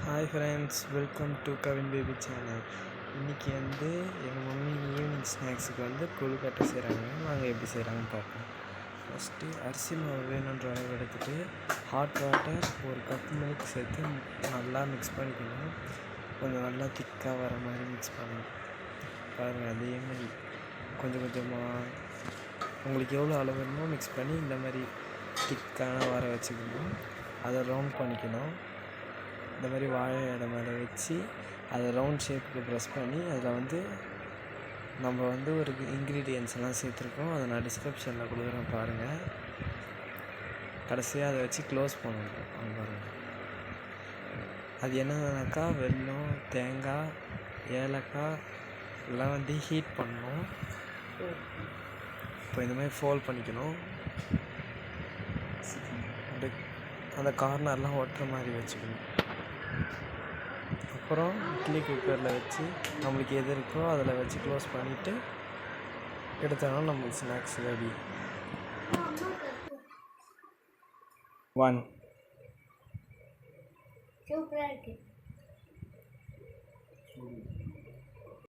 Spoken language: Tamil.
Hi friends, welcome to Kavin baby channel. இன்றைக்கி எங்கள் மம்மி ஈவினிங் ஸ்நாக்ஸுக்கு கொழுக்கட்டை செய்கிறாங்க. நாங்கள் எப்படி செய்கிறாங்கன்னு பார்ப்போம். ஃபஸ்ட்டு அரிசி மாவு வேணுன்ற அளவு எடுத்துகிட்டு ஹாட் வாட்டர் ஒரு கப் மில்க் சேர்த்து நல்லா மிக்ஸ் பண்ணிக்கணும். கொஞ்சம் நல்லா திக்காக வர மாதிரி மிக்ஸ் பண்ணணும். பாருங்கள், அதே மாதிரி கொஞ்சம் கொஞ்சமாக உங்களுக்கு எவ்வளோ அளவு வேணுமோ மிக்ஸ் பண்ணி இந்த மாதிரி திக்கான வர வச்சுக்கணும். அதை ரவுண்ட் பண்ணிக்கணும். இந்த மாதிரி வாழை இலை மேலே வச்சு அதை ரவுண்ட் ஷேப்புக்கு ப்ரெஸ் பண்ணி அதில் நம்ம ஒரு இன்க்ரீடியன்ஸ் எல்லாம் சேர்த்துருக்கோம். அதை நான் டிஸ்கிரிப்ஷனில் கொடுக்குறேன் பாருங்கள். கடைசியாக அதை வச்சு க்ளோஸ் பண்ணணும். பாருங்கள், அது என்னன்னாக்கா வெல்லம், தேங்காய், ஏலக்காய் எல்லாம் ஹீட் பண்ணணும். இப்போ இந்த மாதிரி ஃபோல்ட் பண்ணிக்கணும். அந்த கார்னர்லாம் ஒட்டுற மாதிரி வச்சுக்கணும். அப்புறம் இட்லி குக்கரில் வச்சு நம்மளுக்கு எது இருக்கோ அதில் வச்சு க்ளோஸ் பண்ணிவிட்டு எடுத்தாலும் நம்மளுக்கு ஸ்நாக்ஸ் ரெடி. 1 சூப்பராக இருக்குது.